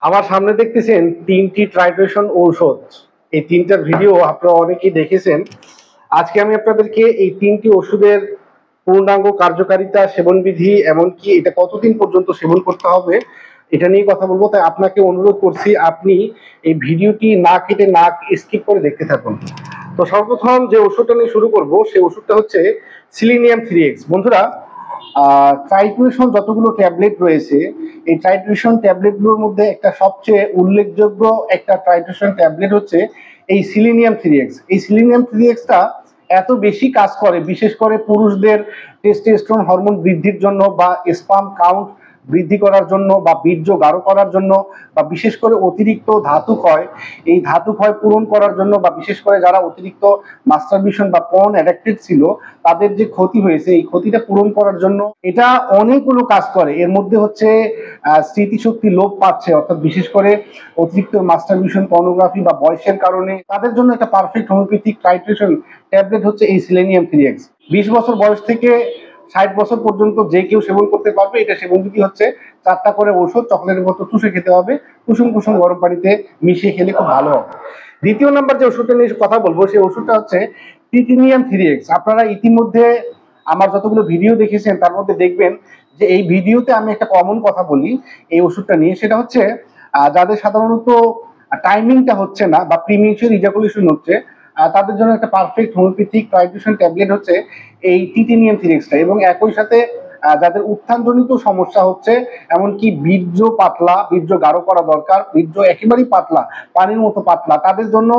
আমার সামনে দেখতেছেন 3টি ট্রাইটোশন ঔষধ। এই 3টার ভিডিও আপনারা অনেকেই দেখেছেন। আজকে আমি আপনাদেরকে এই 3টি ওষুধের পূর্ণাঙ্গ কার্যকারিতা, সেবনবিধি, এমনকি এটা কতদিন পর্যন্ত সেবন করতে হবে এটা নিয়ে কথা বলবো। তাই আপনাকে অনুরোধ করছি আপনি এই ভিডিওটি না কেটে, না স্কিপ করে দেখতে থাকুন। তো সর্বপ্রথম যে ওষুধটা নিয়ে শুরু করব সেই ওষুধটা হচ্ছে সিলিনিয়াম 3x। বন্ধুরা, ট্রাইটোশন যতগুলো ট্যাবলেট রয়েছে, এই ট্রাইটোশন ট্যাবলেটগুলোর মধ্যে একটা সবচেয়ে উল্লেখযোগ্য একটা ট্রাইটোশন ট্যাবলেট হচ্ছে এই সিলিনিয়াম 3x। এই সিলিনিয়াম 3xটা এত বেশি কাজ করে, বিশেষ করে পুরুষদের টেস্টোস্টেরন হরমোন বৃদ্ধির জন্য, বা স্পার্ম কাউন্ট বৃদ্ধি করার জন্য, বা বীর্য গাঢ় করার জন্য, বা বিশেষ করে অতিরিক্ত ধাতু ক্ষয়, এই ধাতু ক্ষয় পূরণ করার জন্য, বা বিশেষ করে যারা অতিরিক্ত মাস্টারবেশন বা পর্ন অ্যাডিক্টেড ছিল তাদের যে ক্ষতি হয়েছে এই ক্ষতিটা পূরণ করার জন্য এটা অনেকগুলো কাজ করে। এর মধ্যে হচ্ছে স্মৃতিশক্তি লোপ পাচ্ছে, অর্থাৎ বিশেষ করে অতিরিক্ত মাস্টারবেশন, পর্নোগ্রাফি বা বয়সের কারণে তাদের জন্য একটা পারফেক্ট হোমিওপ্যাথিক ট্রাইটোশন ট্যাবলেট হচ্ছে এই সিলেনিয়াম 3x। 20 বছর বয়স থেকে 60 বছর পর্যন্ত যে কেউ সেবন করতে পারবে। এটা সেবনবিধি হচ্ছে 4টা করে ওষুধ চকলেটের মতো চুষে খেতে হবে, কুসুম কুসুম গরম পানিতে মিশিয়ে খেলে খুব ভালো হবে। দ্বিতীয় নাম্বার যে ওষুধটা নিয়ে কথা বলবো সেই ওষুধটা হচ্ছে টিটিনিয়াম 3x। আপনারা ইতিমধ্যে আমার যতগুলো ভিডিও দেখেছেন তার মধ্যে দেখবেন যে এই ভিডিওতে আমি একটা কমন কথা বলি এই ওষুধটা নিয়ে, সেটা হচ্ছে যাদের সাধারণত টাইমিংটা হচ্ছে না বা প্রিমেচুর ইজাকুলেশন হচ্ছে, তাদের জন্য একটা পারফেক্ট হোমিওপ্যাথিক ট্রাইটোশন ট্যাবলেট হচ্ছে এই টিটিনিয়াম 3xটা। এবং একই সাথে যাদের উত্থানজনিত সমস্যা হচ্ছে, এমনকি বীর্য পাতলা, বীর্য গাঢ় করা দরকার, বীর্য একেবারেই পাতলা, পানির মতো পাতলা, তাদের জন্য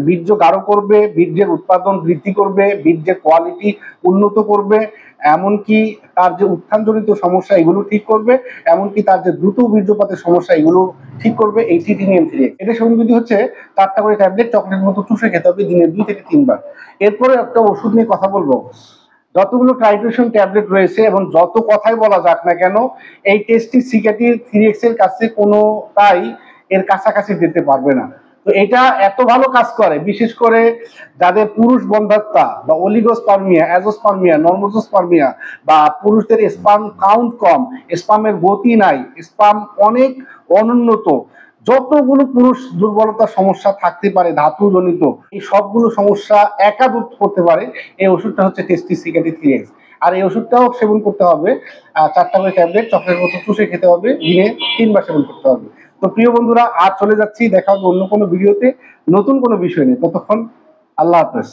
বীর্য গাঢ় করবে, বীর্যের উৎপাদন বৃদ্ধি করবে, বীর্যের কোয়ালিটি উন্নত করবে, এমনকি তার যে উত্থানজনিত সমস্যা এগুলো ঠিক করবে, এমনকি তার যে দ্রুত বীর্যপাতের সমস্যা এগুলো ঠিক করবে এই টিটিনিয়াম 3x। এটা সেবনবিধি হচ্ছে 4টা করে ট্যাবলেট চকলেটের মতো চুষে খেতে হবে দিনে 2 থেকে 3 বার। এরপরে একটা ওষুধ নিয়ে কথা বলবো। যতগুলো ট্রাইটোশন ট্যাবলেট রয়েছে এবং যত কথাই বলা যাক না কেন, এই টেস্টি সিকেটি 3x এর কাছে কোনোটাই এর কাছাকাছি যেতে পারবে না। তো এটা এত ভালো কাজ করে, বিশেষ করে যাদের পুরুষ বন্ধ্যাত্বা বা অলিগোস্পার্মিয়া, অ্যাজোস্পার্মিয়া, নর্মোজোস্পার্মিয়া, বা পুরুষদের স্পার্ম কাউন্ট কম, স্পার্মের গতি নাই, স্পার্ম অনেক অনুন্নত, যতগুলো পুরুষ দুর্বলতার সমস্যা থাকতে পারে ধাতুজনিত, এই সবগুলো সমস্যা একা দূর করতে পারে এই ওষুধটা হচ্ছে টেস্টি সিকেটি 3x। আর এই ওষুধটাও সেবন করতে হবে 4টা করে ট্যাবলেট চকলেটের মতো চুষে খেতে হবে, দিনে 3 বার সেবন করতে হবে। তো প্রিয় বন্ধুরা, আজ চলে যাচ্ছি, দেখা হবে অন্য কোনো ভিডিওতে নতুন কোনো বিষয় নিয়ে। ততক্ষণ আল্লাহ হাফেজ।